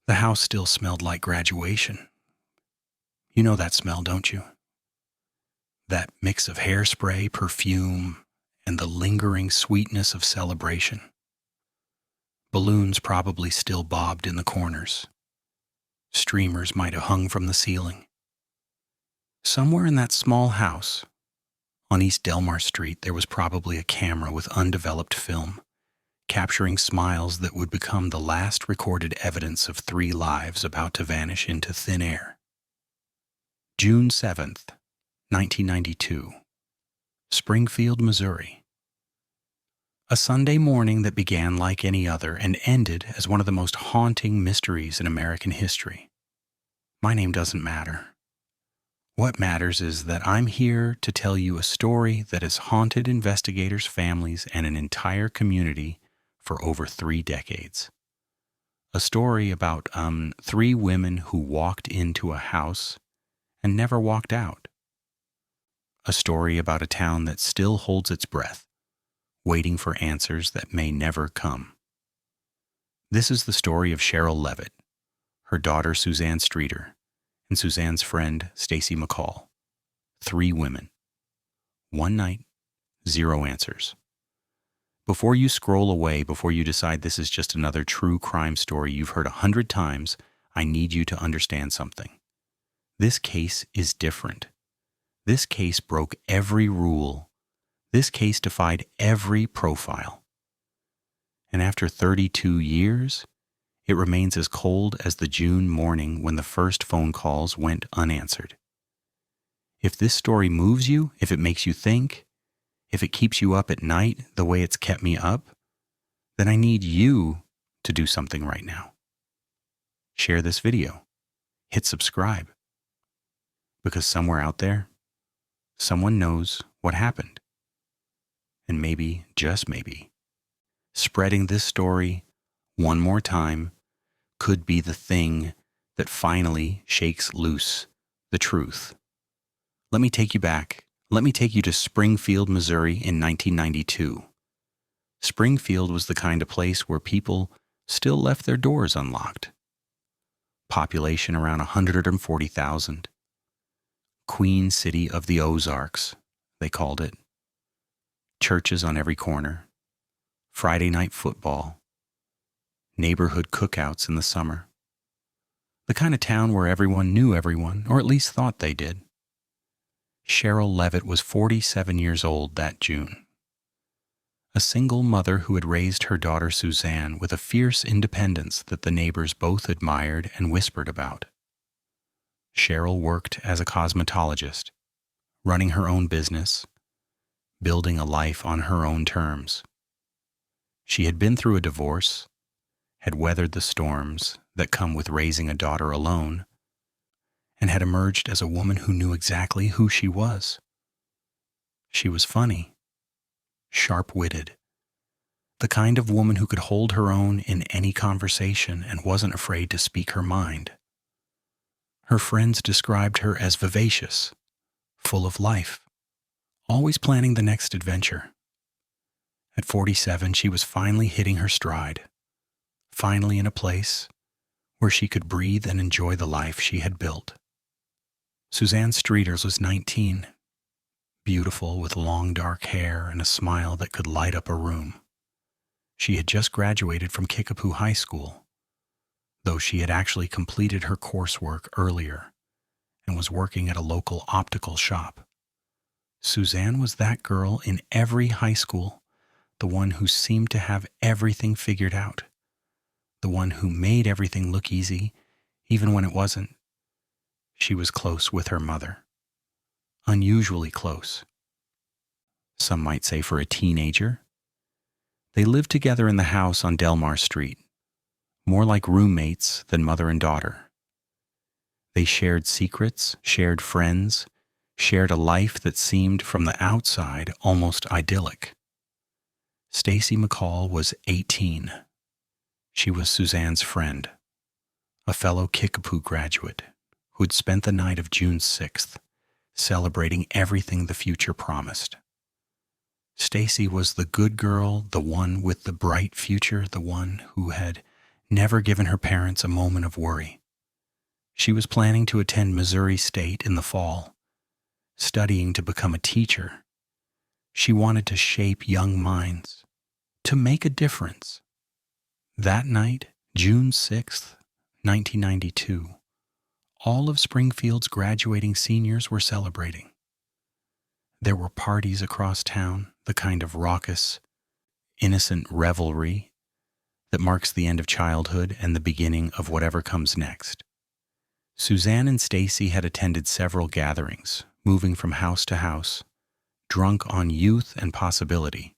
The house still smelled like graduation. You know that smell, don't you? That mix of hairspray, perfume, and the lingering sweetness of celebration. Balloons probably still bobbed in the corners. Streamers might have hung from the ceiling. Somewhere in that small house, on East Delmar Street, there was probably a camera with undeveloped film, capturing smiles that would become the last recorded evidence of 3 lives about to vanish into thin air. June 7th, 1992, Springfield, Missouri. A Sunday morning that began like any other and ended as one of the most haunting mysteries in American history. My name doesn't matter. What matters is that I'm here to tell you a story that has haunted investigators, families, and an entire community for over 3 decades. A story about 3 women who walked into a house and never walked out. A story about a town that still holds its breath, waiting for answers that may never come. This is the story of Sherrill Levitt, her daughter Suzanne Streeter, and Suzanne's friend Stacy McCall. 3 women. 1 night, 0 answers. Before you scroll away, before you decide this is just another true crime story you've heard 100 times, I need you to understand something. This case is different. This case broke every rule. This case defied every profile. And after 32 years, it remains as cold as the June morning when the first phone calls went unanswered. If this story moves you, if it makes you think, if it keeps you up at night the way it's kept me up, then I need you to do something right now. Share this video. Hit subscribe. Because somewhere out there, someone knows what happened. And maybe, just maybe, spreading this story one more time could be the thing that finally shakes loose the truth. Let me take you back. Let me take you to Springfield, Missouri in 1992. Springfield was the kind of place where people still left their doors unlocked. Population around 140,000. Queen City of the Ozarks, they called it. Churches on every corner. Friday night football. Neighborhood cookouts in the summer. The kind of town where everyone knew everyone, or at least thought they did. Sherrill Levitt was 47 years old that June. A single mother who had raised her daughter Suzanne with a fierce independence that the neighbors both admired and whispered about. Sherrill worked as a cosmetologist, running her own business, building a life on her own terms. She had been through a divorce, had weathered the storms that come with raising a daughter alone, and had emerged as a woman who knew exactly who she was. She was funny, sharp-witted, the kind of woman who could hold her own in any conversation and wasn't afraid to speak her mind. Her friends described her as vivacious, full of life, always planning the next adventure. At 47, she was finally hitting her stride, finally in a place where she could breathe and enjoy the life she had built. Suzanne Streeter was 19, beautiful with long dark hair and a smile that could light up a room. She had just graduated from Kickapoo High School, though she had actually completed her coursework earlier and was working at a local optical shop. Suzanne was that girl in every high school, the one who seemed to have everything figured out, the one who made everything look easy, even when it wasn't. She was close with her mother. Unusually close. Some might say for a teenager. They lived together in the house on Delmar Street, more like roommates than mother and daughter. They shared secrets, shared friends, shared a life that seemed from the outside almost idyllic. Stacy McCall was 18. She was Suzanne's friend, a fellow Kickapoo graduate who had spent the night of June 6th celebrating everything the future promised. Stacy was the good girl, the one with the bright future, the one who had never given her parents a moment of worry. She was planning to attend Missouri State in the fall, studying to become a teacher. She wanted to shape young minds, to make a difference. That night, June 6th, 1992, all of Springfield's graduating seniors were celebrating. There were parties across town, the kind of raucous, innocent revelry that marks the end of childhood and the beginning of whatever comes next. Suzanne and Stacy had attended several gatherings, moving from house to house, drunk on youth and possibility.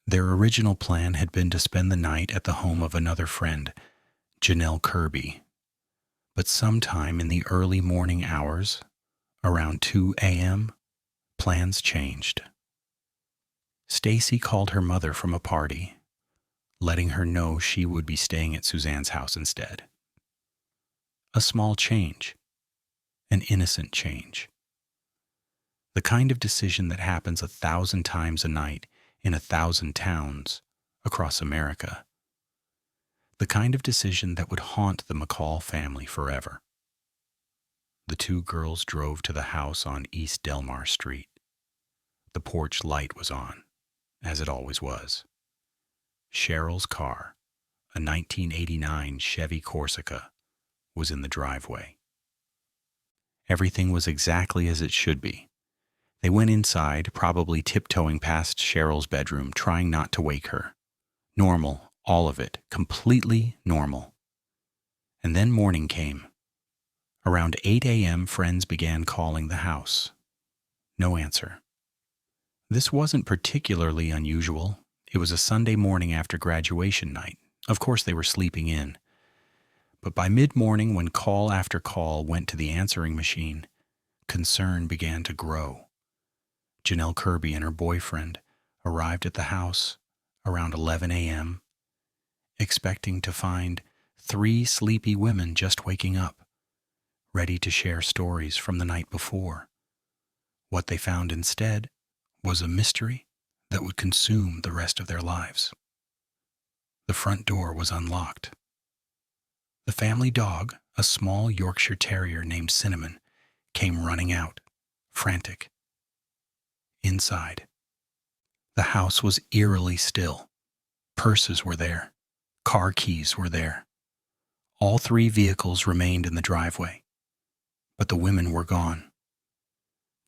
Their original plan had been to spend the night at the home of another friend, Janelle Kirby. But sometime in the early morning hours, around 2 a.m., plans changed. Stacy called her mother from a party, letting her know she would be staying at Suzanne's house instead. A small change, an innocent change. The kind of decision that happens 1,000 times a night in 1,000 towns across America. The kind of decision that would haunt the McCall family forever. The two girls drove to the house on East Delmar Street. The porch light was on, as it always was. Sherrill's car, a 1989 Chevy Corsica, was in the driveway. Everything was exactly as it should be. They went inside, probably tiptoeing past Sherrill's bedroom, trying not to wake her. Normal, all of it, completely normal. And then morning came. Around 8 a.m., friends began calling the house. No answer. This wasn't particularly unusual. It was a Sunday morning after graduation night. Of course, they were sleeping in. But by mid-morning, when call after call went to the answering machine, concern began to grow. Janelle Kirby and her boyfriend arrived at the house around 11 a.m., expecting to find 3 sleepy women just waking up, ready to share stories from the night before. What they found instead was a mystery that would consume the rest of their lives. The front door was unlocked. The family dog, a small Yorkshire Terrier named Cinnamon, came running out, frantic. Inside, the house was eerily still. Purses were there. Car keys were there. All 3 vehicles remained in the driveway, but the women were gone.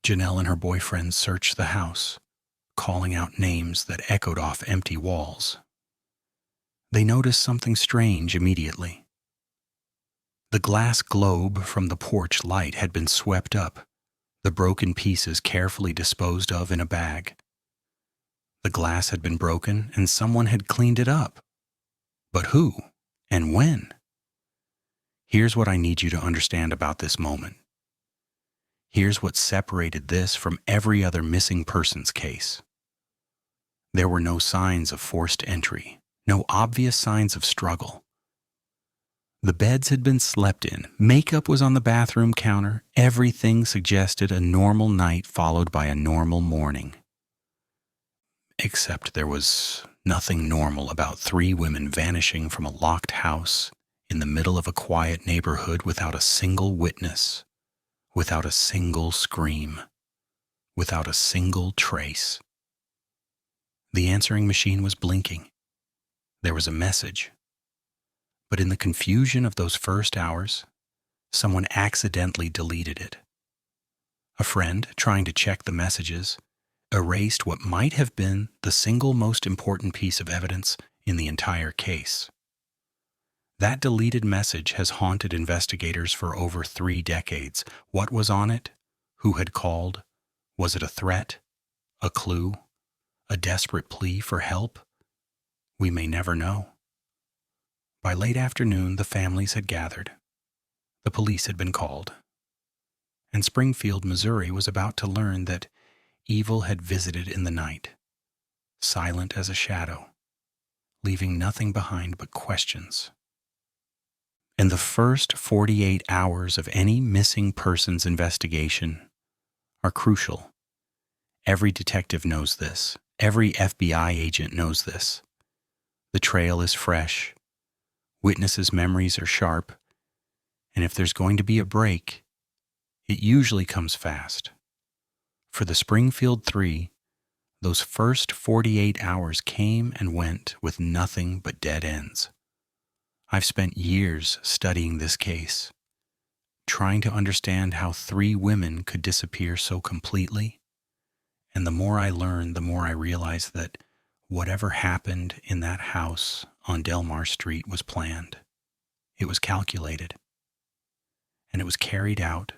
Janelle and her boyfriend searched the house, calling out names that echoed off empty walls. They noticed something strange immediately. The glass globe from the porch light had been swept up, the broken pieces carefully disposed of in a bag. The glass had been broken and someone had cleaned it up. But who and when? Here's what I need you to understand about this moment. Here's what separated this from every other missing persons case. There were no signs of forced entry, no obvious signs of struggle. The beds had been slept in, makeup was on the bathroom counter, everything suggested a normal night followed by a normal morning. Except there was nothing normal about 3 women vanishing from a locked house in the middle of a quiet neighborhood without a single witness, without a single scream, without a single trace. The answering machine was blinking. There was a message. But in the confusion of those first hours, someone accidentally deleted it. A friend, trying to check the messages, erased what might have been the single most important piece of evidence in the entire case. That deleted message has haunted investigators for over 3 decades. What was on it? Who had called? Was it a threat? A clue? A desperate plea for help? We may never know. By late afternoon, the families had gathered. The police had been called. And Springfield, Missouri was about to learn that evil had visited in the night, silent as a shadow, leaving nothing behind but questions. And the first 48 hours of any missing persons investigation are crucial. Every detective knows this. Every FBI agent knows this. The trail is fresh. Witnesses' memories are sharp, and if there's going to be a break, it usually comes fast. For the Springfield Three, those first 48 hours came and went with nothing but dead ends. I've spent years studying this case, trying to understand how 3 women could disappear so completely, and the more I learn, the more I realize that whatever happened in that house on Delmar Street was planned. It was calculated, and it was carried out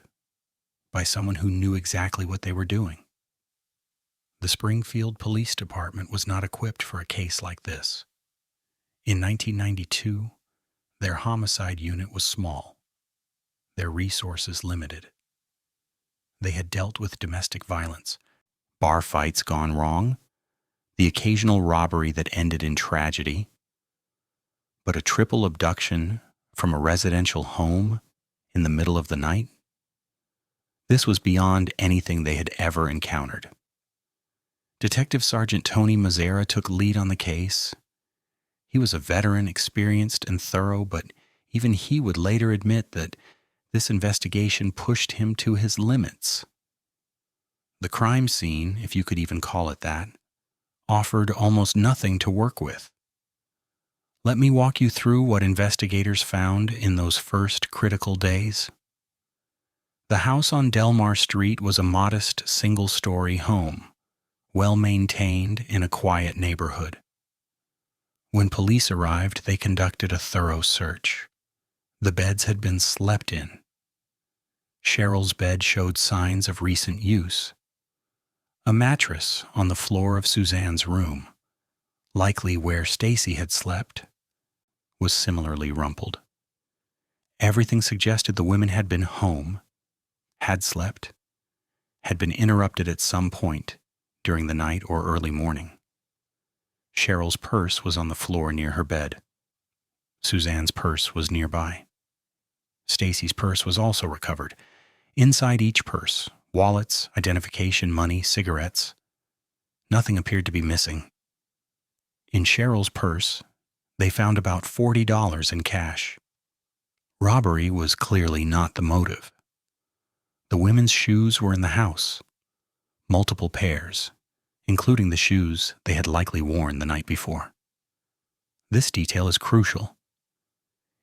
by someone who knew exactly what they were doing. The Springfield Police Department was not equipped for a case like this. In 1992, their homicide unit was small, their resources limited. They had dealt with domestic violence, bar fights gone wrong, the occasional robbery that ended in tragedy, but a triple abduction from a residential home in the middle of the night? This was beyond anything they had ever encountered. Detective Sergeant Tony Mazzara took lead on the case. He was a veteran, experienced, and thorough, but even he would later admit that this investigation pushed him to his limits. The crime scene, if you could even call it that, offered almost nothing to work with. Let me walk you through what investigators found in those first critical days. The house on Delmar Street was a modest single-story home, well-maintained in a quiet neighborhood. When police arrived, they conducted a thorough search. The beds had been slept in. Sherrill's bed showed signs of recent use. A mattress on the floor of Suzanne's room, likely where Stacy had slept, was similarly rumpled. Everything suggested the women had been home, had slept, had been interrupted at some point during the night or early morning. Sherrill's purse was on the floor near her bed. Suzanne's purse was nearby. Stacy's purse was also recovered. Inside each purse, wallets, identification, money, cigarettes. Nothing appeared to be missing. In Sherrill's purse, they found about $40 in cash. Robbery was clearly not the motive. The women's shoes were in the house, multiple pairs, including the shoes they had likely worn the night before. This detail is crucial.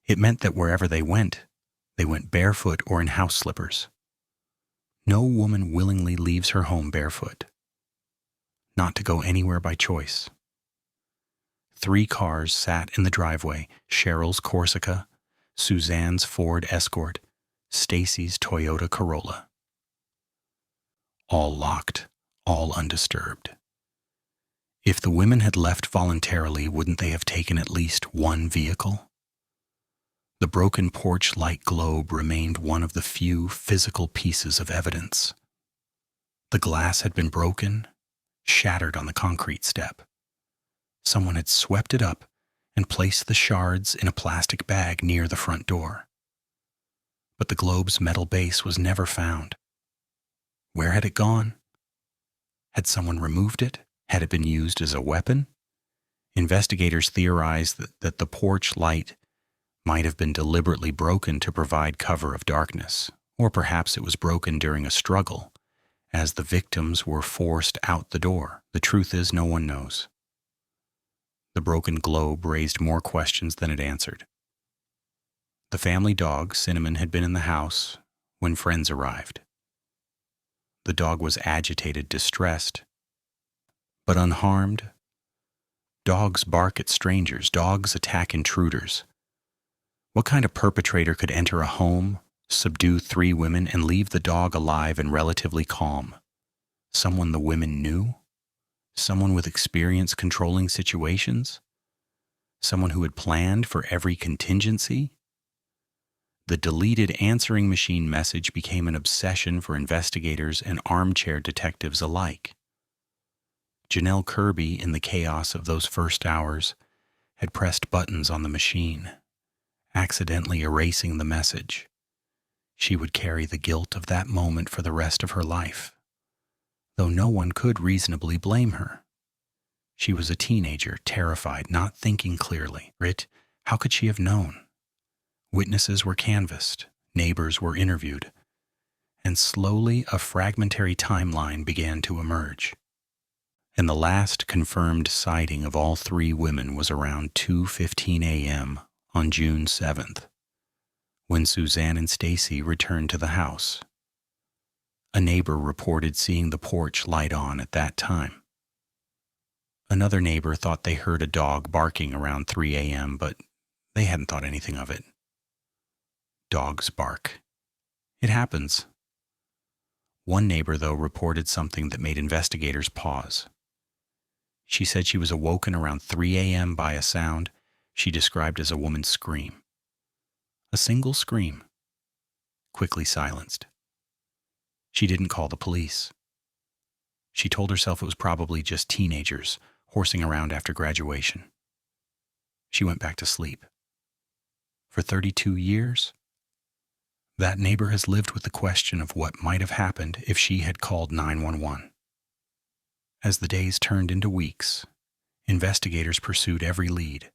It meant that wherever they went barefoot or in house slippers. No woman willingly leaves her home barefoot, not to go anywhere by choice. 3 cars sat in the driveway: Sherrill's Corsica, Suzanne's Ford Escort, Stacy's Toyota Corolla. All locked, all undisturbed. If the women had left voluntarily, wouldn't they have taken at least one vehicle? The broken porch light globe remained one of the few physical pieces of evidence. The glass had been broken, shattered on the concrete step. Someone had swept it up and placed the shards in a plastic bag near the front door. But the globe's metal base was never found. Where had it gone? Had someone removed it? Had it been used as a weapon? Investigators theorized that the porch light might have been deliberately broken to provide cover of darkness, or perhaps it was broken during a struggle, as the victims were forced out the door. The truth is, no one knows. The broken globe raised more questions than it answered. The family dog, Cinnamon, had been in the house when friends arrived. The dog was agitated, distressed, but unharmed. Dogs bark at strangers. Dogs attack intruders. What kind of perpetrator could enter a home, subdue 3 women, and leave the dog alive and relatively calm? Someone the women knew? Someone with experience controlling situations? Someone who had planned for every contingency? The deleted answering machine message became an obsession for investigators and armchair detectives alike. Janelle Kirby, in the chaos of those first hours, had pressed buttons on the machine, accidentally erasing the message. She would carry the guilt of that moment for the rest of her life, though no one could reasonably blame her. She was a teenager, terrified, not thinking clearly. It How could she have known? Witnesses were canvassed, neighbors were interviewed, and slowly a fragmentary timeline began to emerge. And the last confirmed sighting of all three women was around 2:15 a.m. on June 7th, when Suzanne and Stacy returned to the house. A neighbor reported seeing the porch light on at that time. Another neighbor thought they heard a dog barking around 3 a.m., but they hadn't thought anything of it. Dogs bark. It happens. One neighbor, though, reported something that made investigators pause. She said she was awoken around 3 a.m. by a sound she described as a woman's scream. A single scream, quickly silenced. She didn't call the police. She told herself it was probably just teenagers horsing around after graduation. She went back to sleep. For 32 years, that neighbor has lived with the question of what might have happened if she had called 911. As the days turned into weeks, investigators pursued every lead.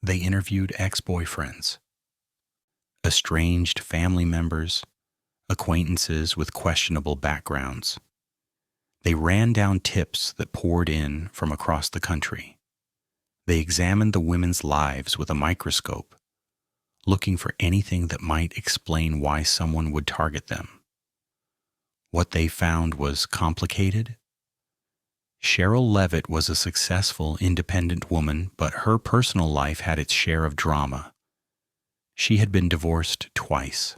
They interviewed ex-boyfriends, estranged family members, acquaintances with questionable backgrounds. They ran down tips that poured in from across the country. They examined the women's lives with a microscope, looking for anything that might explain why someone would target them. What they found was complicated. Sherrill Levitt was a successful, independent woman, but her personal life had its share of drama. She had been divorced twice.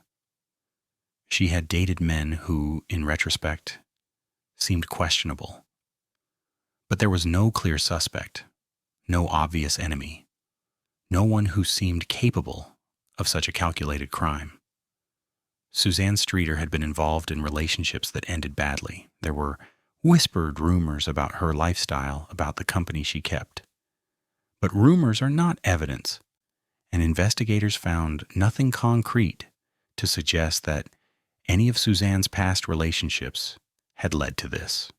She had dated men who, in retrospect, seemed questionable. But there was no clear suspect, no obvious enemy, no one who seemed capable of such a calculated crime. Suzanne Streeter had been involved in relationships that ended badly. There were whispered rumors about her lifestyle, about the company she kept. But rumors are not evidence, and investigators found nothing concrete to suggest that any of Suzanne's past relationships had led to this.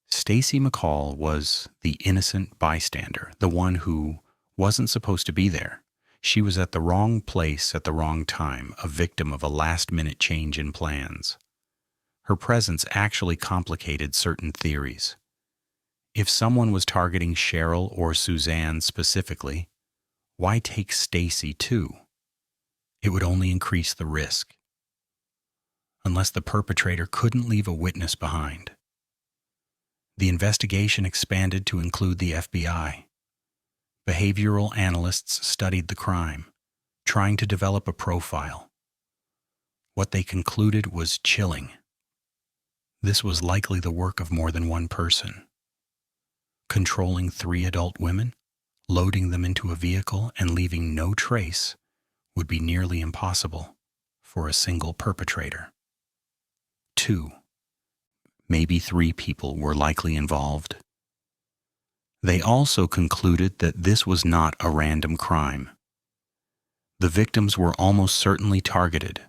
Stacy McCall was the innocent bystander, the one who wasn't supposed to be there. She was at the wrong place at the wrong time, a victim of a last-minute change in plans. Her presence actually complicated certain theories. If someone was targeting Sherrill or Suzanne specifically, why take Stacy too? It would only increase the risk. Unless the perpetrator couldn't leave a witness behind. The investigation expanded to include the FBI. Behavioral analysts studied the crime, trying to develop a profile. What they concluded was chilling. This was likely the work of more than one person. Controlling 3 adult women, loading them into a vehicle, and leaving no trace would be nearly impossible for a single perpetrator. 2, maybe 3 people were likely involved. They also concluded that this was not a random crime. The victims were almost certainly targeted.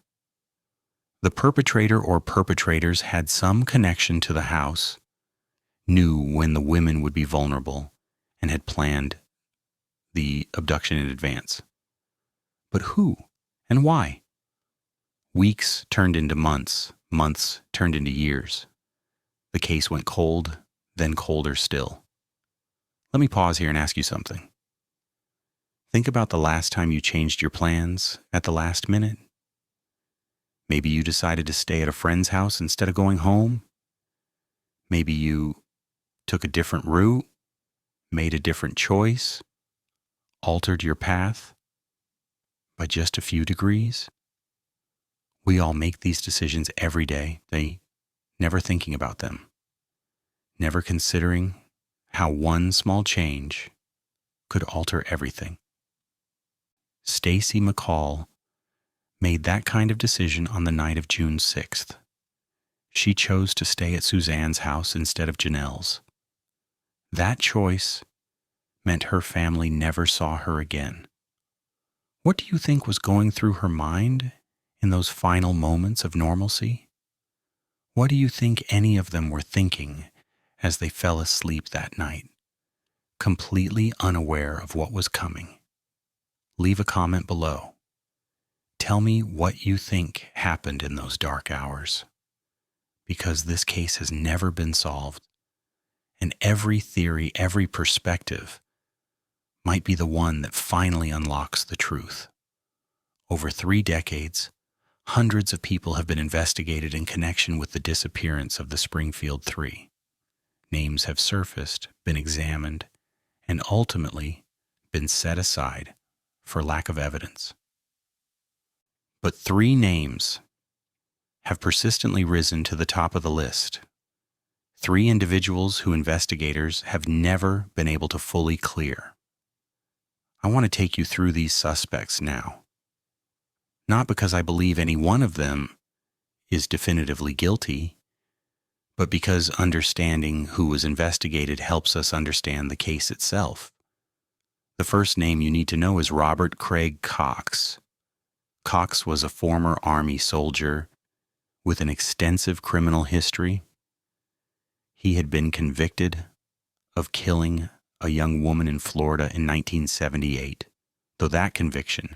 The perpetrator or perpetrators had some connection to the house, knew when the women would be vulnerable, and had planned the abduction in advance. But who and why? Weeks turned into months, months turned into years. The case went cold, then colder still. Let me pause here and ask you something. Think about the last time you changed your plans at the last minute. Maybe you decided to stay at a friend's house instead of going home. Maybe you took a different route, made a different choice, altered your path by just a few degrees. We all make these decisions every day, never thinking about them, never considering how one small change could alter everything. Stacy McCall made that kind of decision on the night of June 6th. She chose to stay at Suzanne's house instead of Janelle's. That choice meant her family never saw her again. What do you think was going through her mind in those final moments of normalcy? What do you think any of them were thinking as they fell asleep that night, completely unaware of what was coming? Leave a comment below. Tell me what you think happened in those dark hours, because this case has never been solved, and every theory, every perspective might be the one that finally unlocks the truth. Over 3 decades, hundreds of people have been investigated in connection with the disappearance of the Springfield Three. Names have surfaced, been examined, and ultimately been set aside for lack of evidence. But 3 names have persistently risen to the top of the list. 3 individuals who investigators have never been able to fully clear. I want to take you through these suspects now. Not because I believe any one of them is definitively guilty, but because understanding who was investigated helps us understand the case itself. The first name you need to know is Robert Craig Cox. Cox was a former Army soldier with an extensive criminal history. He had been convicted of killing a young woman in Florida in 1978, though that conviction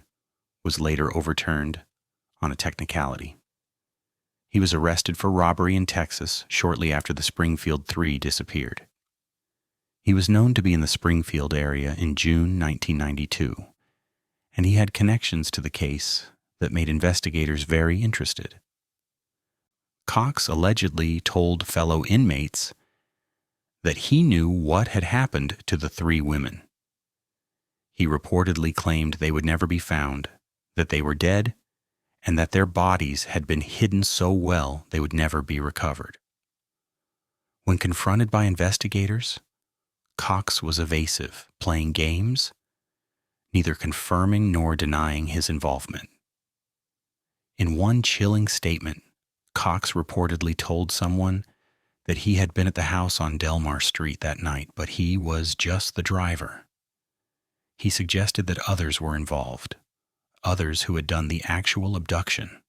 was later overturned on a technicality. He was arrested for robbery in Texas shortly after the Springfield Three disappeared. He was known to be in the Springfield area in June 1992, and he had connections to the case that made investigators very interested. Cox allegedly told fellow inmates that he knew what had happened to the 3 women. He reportedly claimed they would never be found, that they were dead, and that their bodies had been hidden so well they would never be recovered. When confronted by investigators, Cox was evasive, playing games, neither confirming nor denying his involvement. In one chilling statement, Cox reportedly told someone that he had been at the house on Delmar Street that night, but he was just the driver. He suggested that others were involved, others who had done the actual abduction.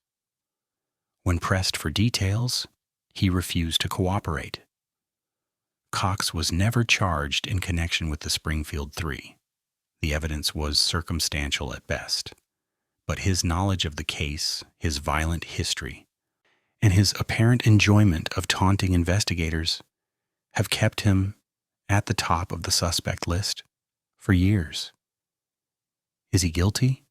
When pressed for details, he refused to cooperate. Cox was never charged in connection with the Springfield Three. The evidence was circumstantial at best, but his knowledge of the case, his violent history, and his apparent enjoyment of taunting investigators have kept him at the top of the suspect list for years. Is he guilty?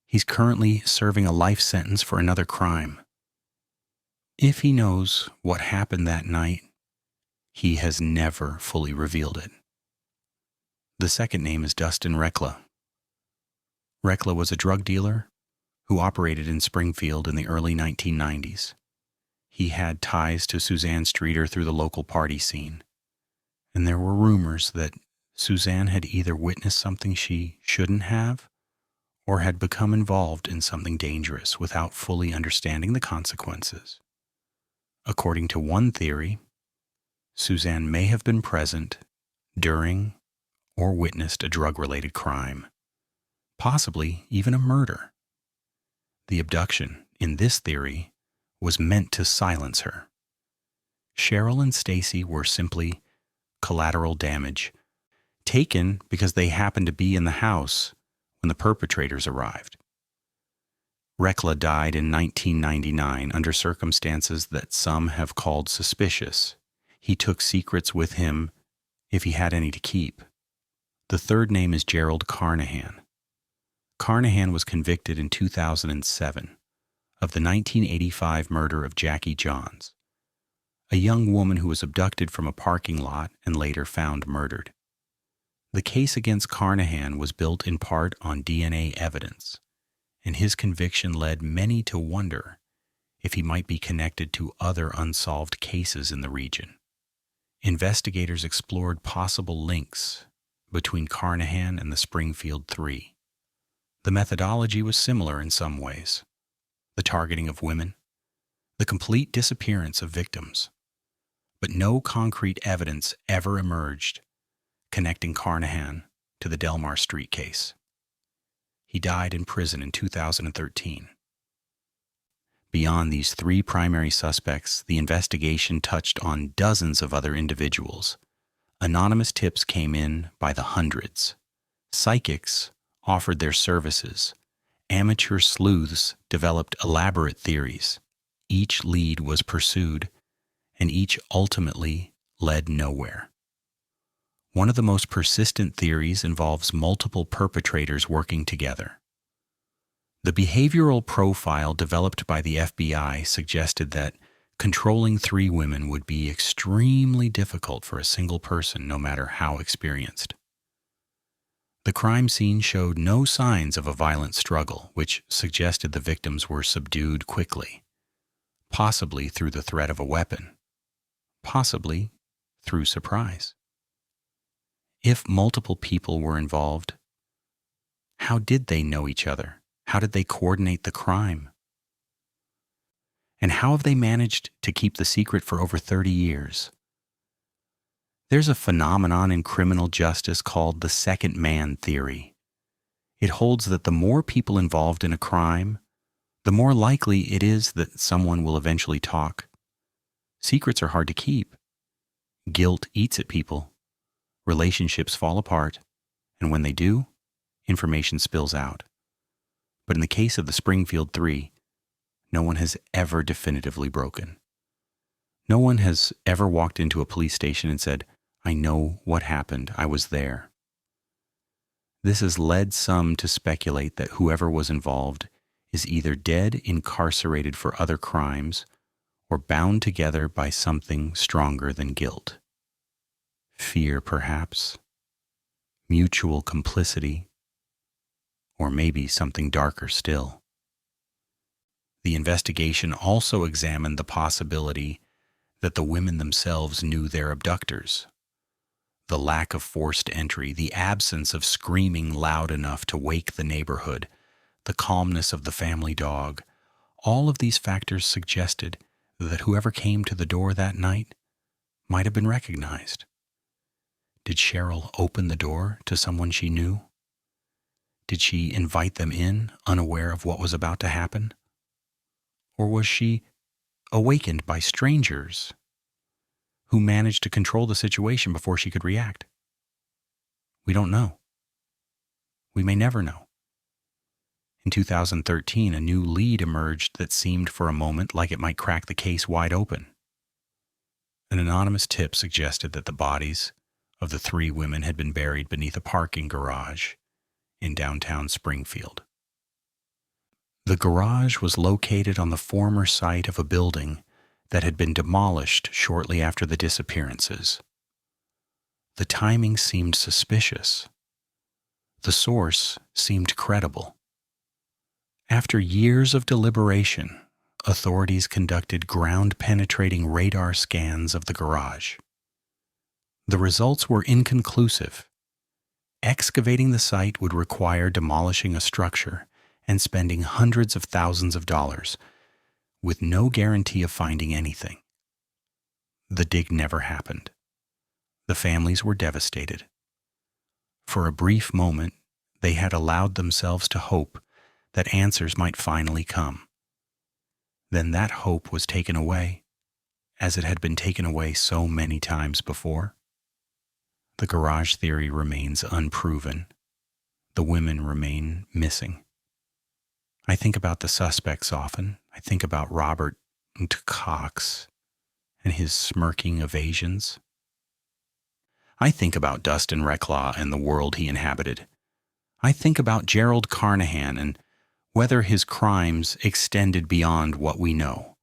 He's currently serving a life sentence for another crime. If he knows what happened that night, he has never fully revealed it. The second name is Dustin Rekla. Rekla was a drug dealer who operated in Springfield in the early 1990s. He had ties to Suzanne Streeter through the local party scene, and there were rumors that Suzanne had either witnessed something she shouldn't have or had become involved in something dangerous without fully understanding the consequences. According to one theory, Suzanne may have been present during or witnessed a drug-related crime, possibly even a murder. The abduction, in this theory, was meant to silence her. Sherrill and Stacy were simply collateral damage, taken because they happened to be in the house when the perpetrators arrived. Rekla died in 1999 under circumstances that some have called suspicious. He took secrets with him if he had any to keep. The third name is Gerald Carnahan. Carnahan was convicted in 2007 of the 1985 murder of Jackie Johns, a young woman who was abducted from a parking lot and later found murdered. The case against Carnahan was built in part on DNA evidence, and his conviction led many to wonder if he might be connected to other unsolved cases in the region. Investigators explored possible links between Carnahan and the Springfield Three. The methodology was similar in some ways: the targeting of women, the complete disappearance of victims. But no concrete evidence ever emerged connecting Carnahan to the Delmar Street case. He died in prison in 2013. Beyond these 3 primary suspects, the investigation touched on dozens of other individuals. Anonymous tips came in by the hundreds. Psychics offered their services. Amateur sleuths developed elaborate theories. Each lead was pursued, and each ultimately led nowhere. One of the most persistent theories involves multiple perpetrators working together. The behavioral profile developed by the FBI suggested that controlling 3 women would be extremely difficult for a single person, no matter how experienced. The crime scene showed no signs of a violent struggle, which suggested the victims were subdued quickly, possibly through the threat of a weapon, possibly through surprise. If multiple people were involved, how did they know each other? How did they coordinate the crime? And how have they managed to keep the secret for over 30 years? There's a phenomenon in criminal justice called the second man theory. It holds that the more people involved in a crime, the more likely it is that someone will eventually talk. Secrets are hard to keep. Guilt eats at people. Relationships fall apart, and when they do, information spills out. But in the case of the Springfield Three, no one has ever definitively broken. No one has ever walked into a police station and said, "I know what happened. I was there." This has led some to speculate that whoever was involved is either dead, incarcerated for other crimes, or bound together by something stronger than guilt. Fear, perhaps, mutual complicity, or maybe something darker still. The investigation also examined the possibility that the women themselves knew their abductors. The lack of forced entry, the absence of screaming loud enough to wake the neighborhood, the calmness of the family dog, all of these factors suggested that whoever came to the door that night might have been recognized. Did Sherrill open the door to someone she knew? Did she invite them in, unaware of what was about to happen? Or was she awakened by strangers who managed to control the situation before she could react? We don't know. We may never know. In 2013, a new lead emerged that seemed for a moment like it might crack the case wide open. An anonymous tip suggested that the bodies of the 3 women had been buried beneath a parking garage in downtown Springfield. The garage was located on the former site of a building that had been demolished shortly after the disappearances. The timing seemed suspicious. The source seemed credible. After years of deliberation, authorities conducted ground-penetrating radar scans of the garage. The results were inconclusive. Excavating the site would require demolishing a structure and spending hundreds of thousands of dollars, with no guarantee of finding anything. The dig never happened. The families were devastated. For a brief moment, they had allowed themselves to hope that answers might finally come. Then that hope was taken away, as it had been taken away so many times before. The garage theory remains unproven. The women remain missing. I think about the suspects often. I think about Robert Cox and his smirking evasions. I think about Dustin Reclaw and the world he inhabited. I think about Gerald Carnahan and whether his crimes extended beyond what we know.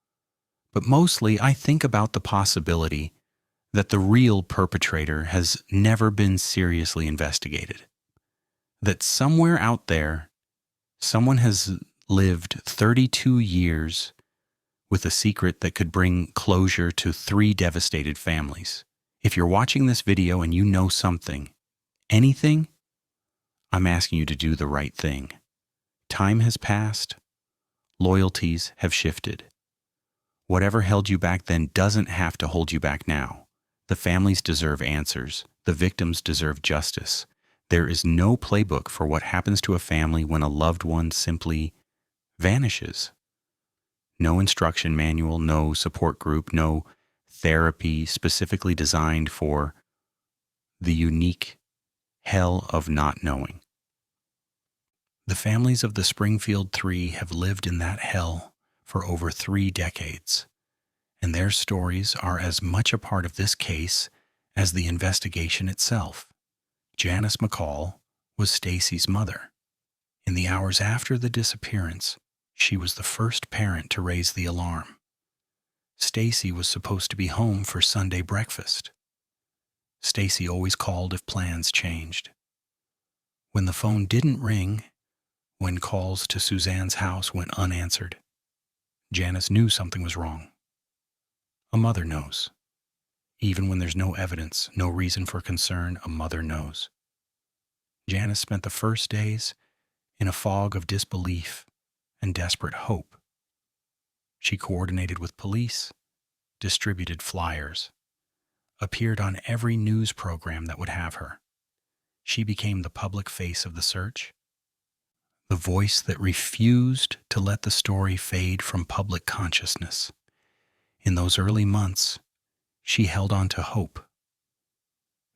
But mostly I think about the possibility that the real perpetrator has never been seriously investigated. That somewhere out there, someone has lived 32 years with a secret that could bring closure to 3 devastated families. If you're watching this video and you know something, anything, I'm asking you to do the right thing. Time has passed. Loyalties have shifted. Whatever held you back then doesn't have to hold you back now. The families deserve answers. The victims deserve justice. There is no playbook for what happens to a family when a loved one simply vanishes. No instruction manual, no support group, no therapy specifically designed for the unique hell of not knowing. The families of the Springfield Three have lived in that hell for over 3 decades, and their stories are as much a part of this case as the investigation itself. Janice McCall was Stacy's mother. In the hours after the disappearance, she was the first parent to raise the alarm. Stacy was supposed to be home for Sunday breakfast. Stacy always called if plans changed. When the phone didn't ring, when calls to Suzanne's house went unanswered, Janice knew something was wrong. A mother knows. Even when there's no evidence, no reason for concern, a mother knows. Janice spent the first days in a fog of disbelief and desperate hope. She coordinated with police, distributed flyers, appeared on every news program that would have her. She became the public face of the search, the voice that refused to let the story fade from public consciousness. In those early months, she held on to hope.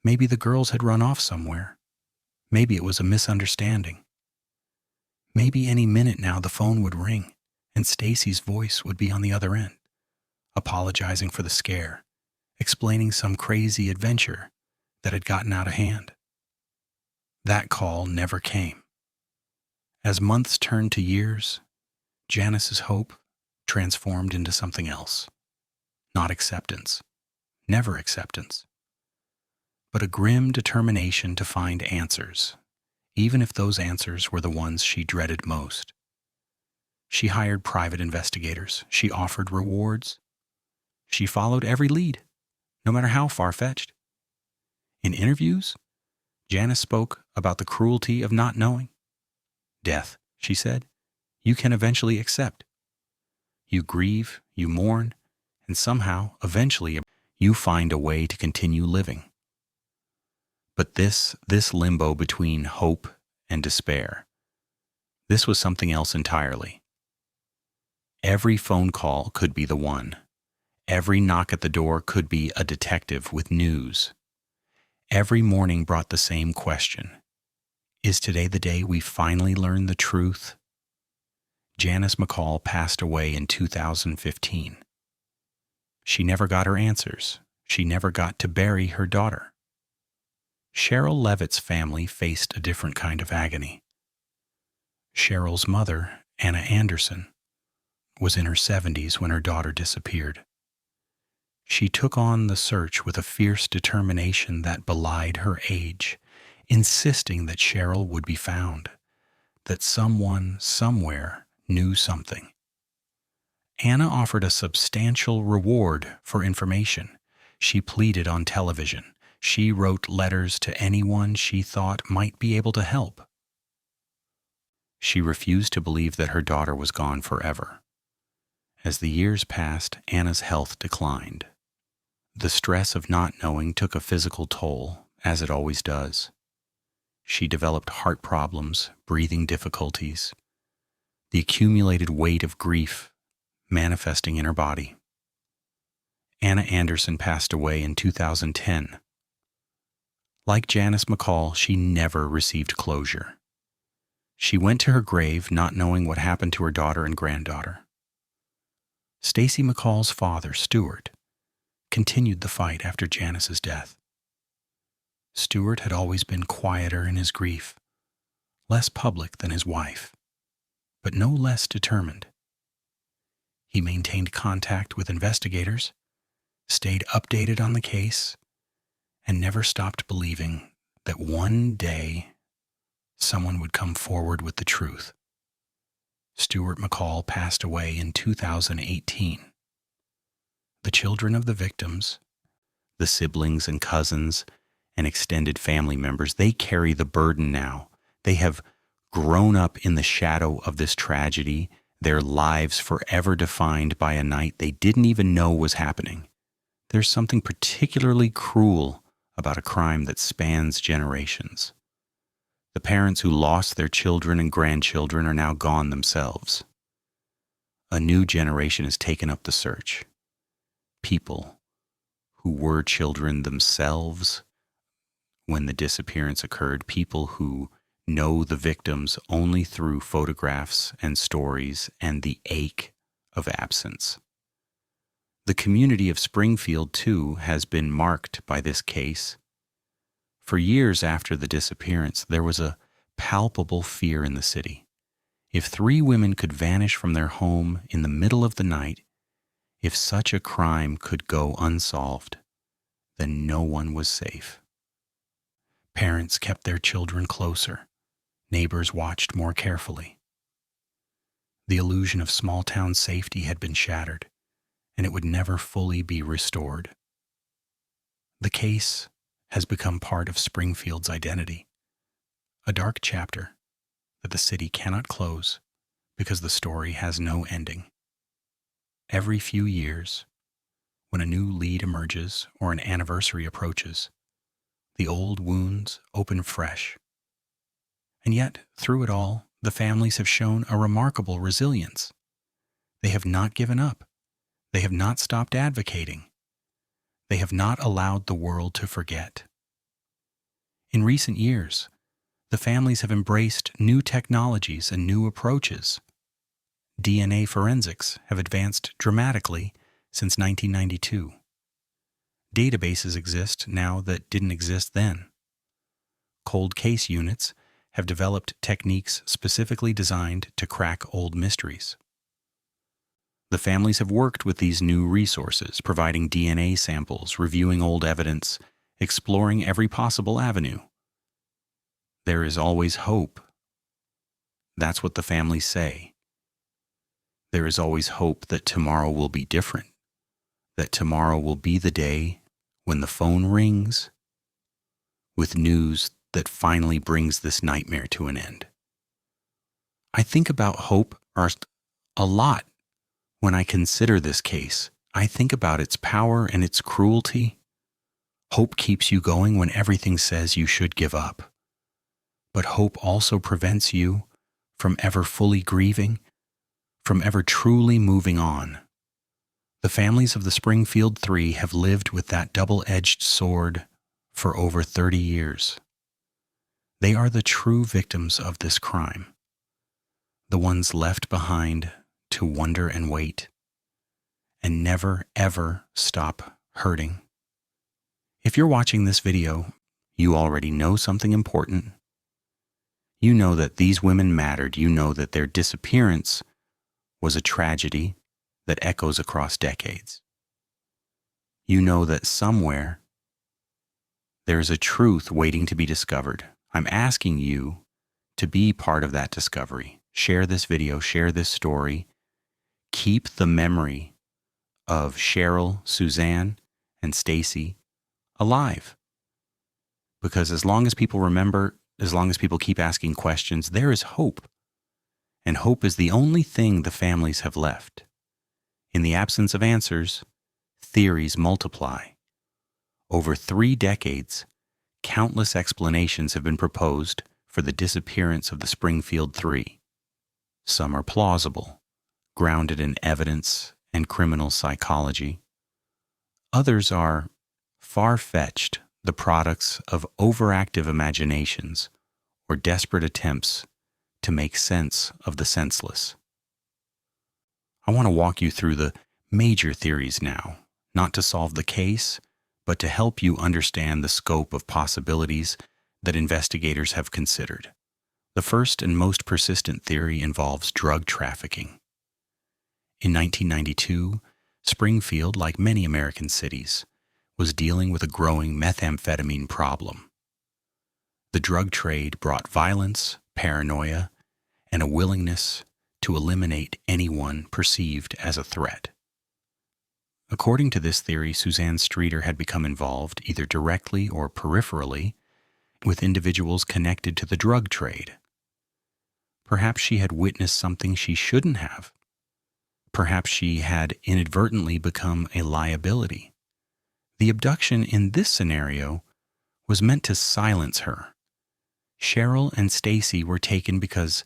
Maybe the girls had run off somewhere. Maybe it was a misunderstanding. Maybe any minute now the phone would ring and Stacy's voice would be on the other end, apologizing for the scare, explaining some crazy adventure that had gotten out of hand. That call never came. As months turned to years, Janice's hope transformed into something else. Not acceptance, never acceptance, but a grim determination to find answers, even if those answers were the ones she dreaded most. She hired private investigators. She offered rewards. She followed every lead, no matter how far-fetched. In interviews, Janice spoke about the cruelty of not knowing. Death, she said, you can eventually accept. You grieve, you mourn, and somehow, eventually, you find a way to continue living. But this limbo between hope and despair, this was something else entirely. Every phone call could be the one. Every knock at the door could be a detective with news. Every morning brought the same question. Is today the day we finally learn the truth? Janice McCall passed away in 2015. She never got her answers. She never got to bury her daughter. Sherrill Levitt's family faced a different kind of agony. Sherrill's mother, Anna Anderson, was in her 70s when her daughter disappeared. She took on the search with a fierce determination that belied her age, insisting that Sherrill would be found, that someone, somewhere, knew something. Anna offered a substantial reward for information. She pleaded on television. She wrote letters to anyone she thought might be able to help. She refused to believe that her daughter was gone forever. As the years passed, Anna's health declined. The stress of not knowing took a physical toll, as it always does. She developed heart problems, breathing difficulties, the accumulated weight of grief manifesting in her body. Anna Anderson passed away in 2010. Like Janice McCall, she never received closure. She went to her grave not knowing what happened to her daughter and granddaughter. Stacy McCall's father, Stuart, continued the fight after Janice's death. Stuart had always been quieter in his grief, less public than his wife, but no less determined. He maintained contact with investigators, stayed updated on the case, and never stopped believing that one day someone would come forward with the truth. Stuart McCall passed away in 2018. The children of the victims, the siblings and cousins and extended family members, they carry the burden now. They have grown up in the shadow of this tragedy, their lives forever defined by a night they didn't even know was happening. There's something particularly cruel about a crime that spans generations. The parents who lost their children and grandchildren are now gone themselves. A new generation has taken up the search. People who were children themselves when the disappearance occurred, people who know the victims only through photographs and stories and the ache of absence. The community of Springfield, too, has been marked by this case. For years after the disappearance, there was a palpable fear in the city. If 3 women could vanish from their home in the middle of the night, if such a crime could go unsolved, then no one was safe. Parents kept their children closer. Neighbors watched more carefully. The illusion of small-town safety had been shattered, and it would never fully be restored. The case has become part of Springfield's identity, a dark chapter that the city cannot close because the story has no ending. Every few years, when a new lead emerges or an anniversary approaches, the old wounds open fresh. And yet, through it all, the families have shown a remarkable resilience. They have not given up. They have not stopped advocating. They have not allowed the world to forget. In recent years, the families have embraced new technologies and new approaches. DNA forensics have advanced dramatically since 1992. Databases exist now that didn't exist then. Cold case units have developed techniques specifically designed to crack old mysteries. The families have worked with these new resources, providing DNA samples, reviewing old evidence, exploring every possible avenue. There is always hope. That's what the families say. There is always hope that tomorrow will be different, that tomorrow will be the day when the phone rings with news that finally brings this nightmare to an end. I think about hope a lot when I consider this case. I think about its power and its cruelty. Hope keeps you going when everything says you should give up. But hope also prevents you from ever fully grieving, from ever truly moving on. The families of the Springfield Three have lived with that double-edged sword for over 30 years. They are the true victims of this crime, the ones left behind to wonder and wait, and never, ever stop hurting. If you're watching this video, you already know something important. You know that these women mattered. You know that their disappearance was a tragedy that echoes across decades. You know that somewhere there is a truth waiting to be discovered. I'm asking you to be part of that discovery. Share this video, share this story. Keep the memory of Sherrill, Suzanne, and Stacy alive. Because as long as people remember, as long as people keep asking questions, there is hope. And hope is the only thing the families have left. In the absence of answers, theories multiply. Over 3 decades, countless explanations have been proposed for the disappearance of the Springfield Three. Some are plausible, grounded in evidence and criminal psychology. Others are far-fetched, the products of overactive imaginations or desperate attempts to make sense of the senseless. I want to walk you through the major theories now, not to solve the case, but to help you understand the scope of possibilities that investigators have considered. The first and most persistent theory involves drug trafficking. In 1992, Springfield, like many American cities, was dealing with a growing methamphetamine problem. The drug trade brought violence, paranoia, and a willingness to eliminate anyone perceived as a threat. According to this theory, Suzanne Streeter had become involved, either directly or peripherally, with individuals connected to the drug trade. Perhaps she had witnessed something she shouldn't have. Perhaps she had inadvertently become a liability. The abduction in this scenario was meant to silence her. Sherrill and Stacy were taken because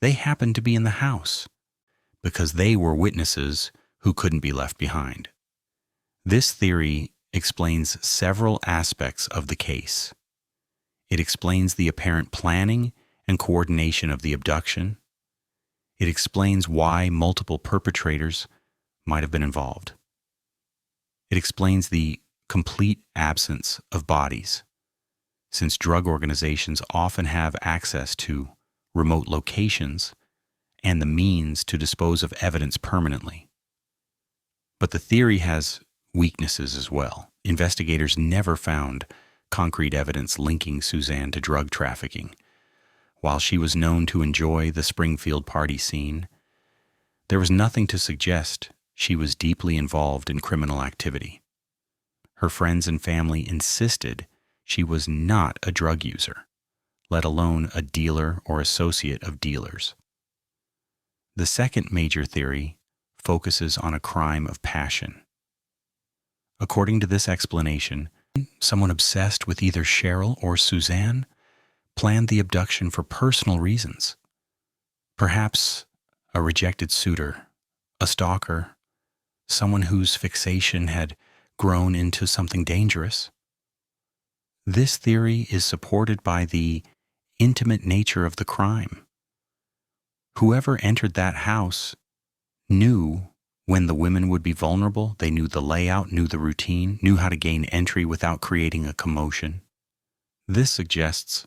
they happened to be in the house, because they were witnesses who couldn't be left behind. This theory explains several aspects of the case. It explains the apparent planning and coordination of the abduction. It explains why multiple perpetrators might have been involved. It explains the complete absence of bodies, since drug organizations often have access to remote locations and the means to dispose of evidence permanently. But the theory has weaknesses as well. Investigators never found concrete evidence linking Suzanne to drug trafficking. While she was known to enjoy the Springfield party scene, there was nothing to suggest she was deeply involved in criminal activity. Her friends and family insisted she was not a drug user, let alone a dealer or associate of dealers. The second major theory focuses on a crime of passion. According to this explanation, someone obsessed with either Sherrill or Suzanne planned the abduction for personal reasons. Perhaps a rejected suitor, a stalker, someone whose fixation had grown into something dangerous. This theory is supported by the intimate nature of the crime. Whoever entered that house knew when the women would be vulnerable. They knew the layout, knew the routine, knew how to gain entry without creating a commotion. This suggests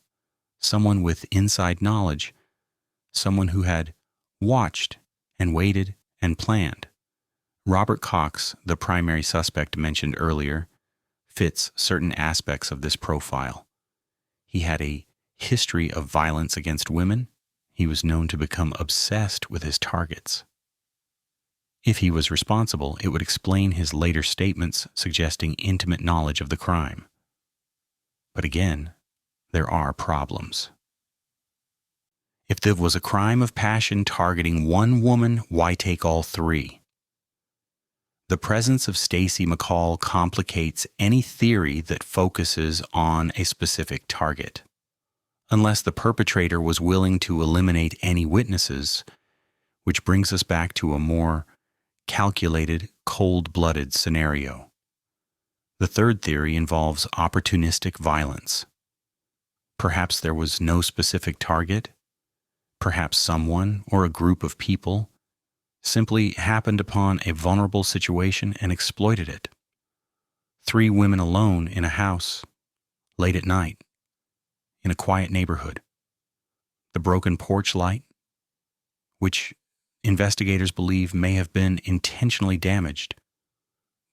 someone with inside knowledge, someone who had watched and waited and planned. Robert Cox, the primary suspect mentioned earlier, fits certain aspects of this profile. He had a history of violence against women. He was known to become obsessed with his targets. If he was responsible, it would explain his later statements suggesting intimate knowledge of the crime. But again, there are problems. If there was a crime of passion targeting one woman, why take all three? The presence of Stacy McCall complicates any theory that focuses on a specific target. Unless the perpetrator was willing to eliminate any witnesses, which brings us back to a more calculated, cold-blooded scenario. The third theory involves opportunistic violence. Perhaps there was no specific target. Perhaps someone or a group of people simply happened upon a vulnerable situation and exploited it. 3 women alone in a house, late at night, in a quiet neighborhood. The broken porch light, which investigators believe may have been intentionally damaged,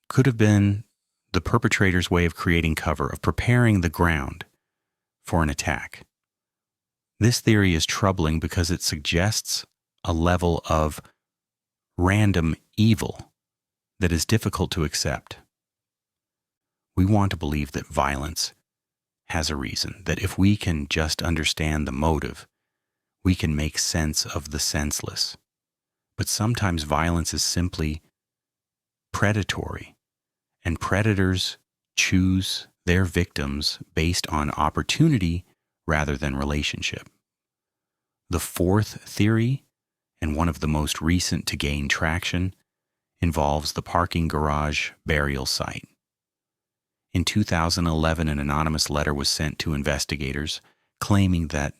could have been the perpetrator's way of creating cover, of preparing the ground for an attack. This theory is troubling because it suggests a level of random evil that is difficult to accept. We want to believe that violence has a reason, that if we can just understand the motive, we can make sense of the senseless. But sometimes violence is simply predatory, and predators choose their victims based on opportunity rather than relationship. The fourth theory, and one of the most recent to gain traction, involves the parking garage burial site. In 2011, an anonymous letter was sent to investigators claiming that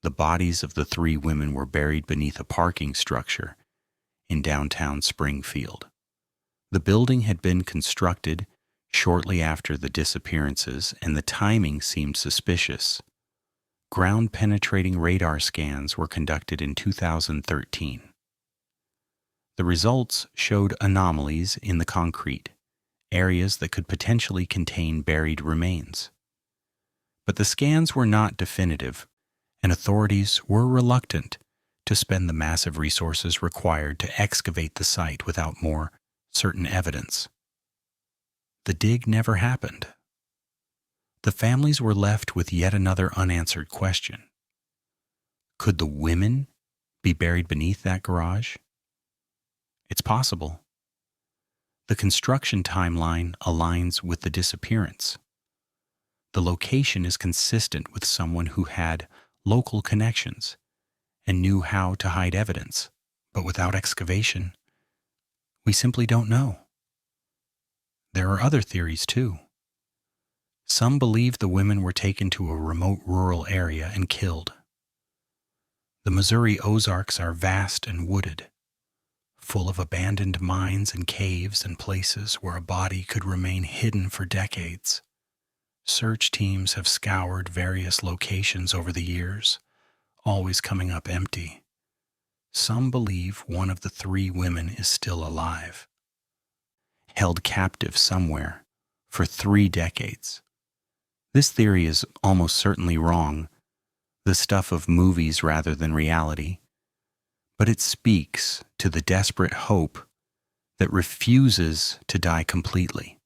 the bodies of the 3 women were buried beneath a parking structure in downtown Springfield. The building had been constructed shortly after the disappearances, and the timing seemed suspicious. Ground-penetrating radar scans were conducted in 2013. The results showed anomalies in the concrete, areas that could potentially contain buried remains. But the scans were not definitive, and authorities were reluctant to spend the massive resources required to excavate the site without more certain evidence. The dig never happened. The families were left with yet another unanswered question. Could the women be buried beneath that garage? It's possible. The construction timeline aligns with the disappearance. The location is consistent with someone who had local connections and knew how to hide evidence, but without excavation, we simply don't know. There are other theories too. Some believe the women were taken to a remote rural area and killed. The Missouri Ozarks are vast and wooded, full of abandoned mines and caves and places where a body could remain hidden for decades. Search teams have scoured various locations over the years, always coming up empty. Some believe one of the 3 women is still alive, held captive somewhere for 3 decades. This theory is almost certainly wrong, the stuff of movies rather than reality, but it speaks to the desperate hope that refuses to die completely.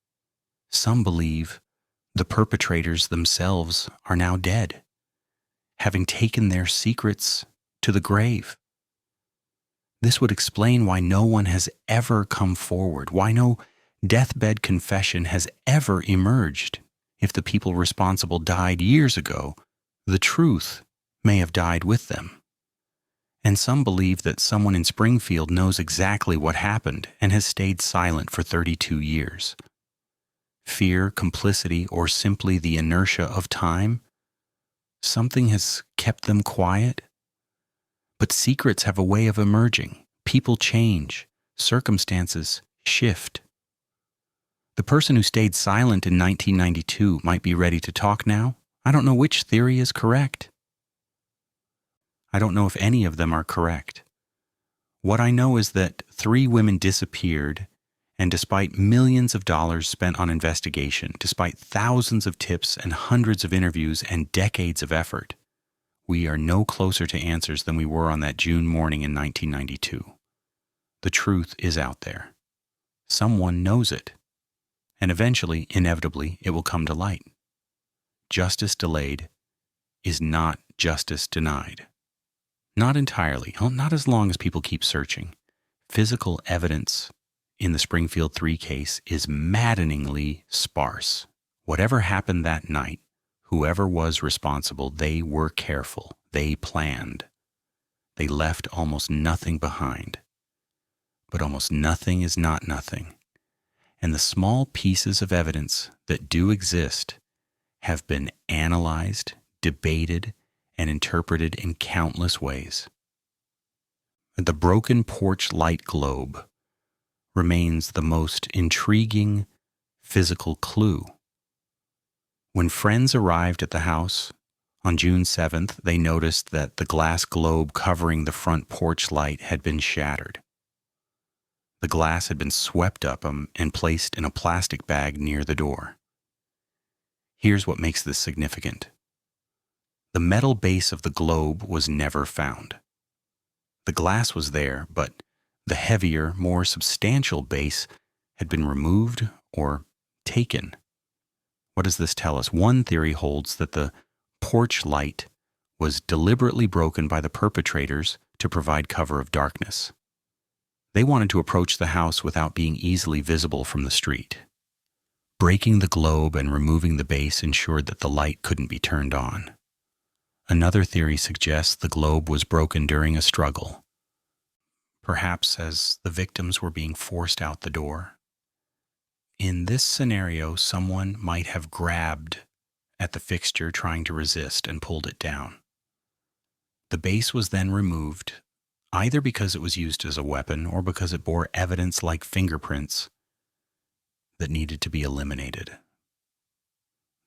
Some believe the perpetrators themselves are now dead, having taken their secrets to the grave. This would explain why no one has ever come forward, why no deathbed confession has ever emerged. If the people responsible died years ago, the truth may have died with them. And some believe that someone in Springfield knows exactly what happened and has stayed silent for 32 years. Fear, complicity, or simply the inertia of time? Something has kept them quiet? But secrets have a way of emerging. People change. Circumstances shift. The person who stayed silent in 1992 might be ready to talk now. I don't know which theory is correct. I don't know if any of them are correct. What I know is that 3 women disappeared, and despite millions of dollars spent on investigation, despite thousands of tips and hundreds of interviews and decades of effort, we are no closer to answers than we were on that June morning in 1992. The truth is out there. Someone knows it. And eventually, inevitably, it will come to light. Justice delayed is not justice denied. Not entirely, not as long as people keep searching. Physical evidence in the Springfield Three case is maddeningly sparse. Whatever happened that night, whoever was responsible, they were careful. They planned. They left almost nothing behind. But almost nothing is not nothing. And the small pieces of evidence that do exist have been analyzed, debated, and interpreted in countless ways. The broken porch light globe remains the most intriguing physical clue. When friends arrived at the house on June 7th, they noticed that the glass globe covering the front porch light had been shattered. The glass had been swept up and placed in a plastic bag near the door. Here's what makes this significant. The metal base of the globe was never found. The glass was there, but the heavier, more substantial base had been removed or taken. What does this tell us? One theory holds that the porch light was deliberately broken by the perpetrators to provide cover of darkness. They wanted to approach the house without being easily visible from the street. Breaking the globe and removing the base ensured that the light couldn't be turned on. Another theory suggests the globe was broken during a struggle, perhaps as the victims were being forced out the door. In this scenario, someone might have grabbed at the fixture trying to resist and pulled it down. The base was then removed, either because it was used as a weapon or because it bore evidence like fingerprints that needed to be eliminated.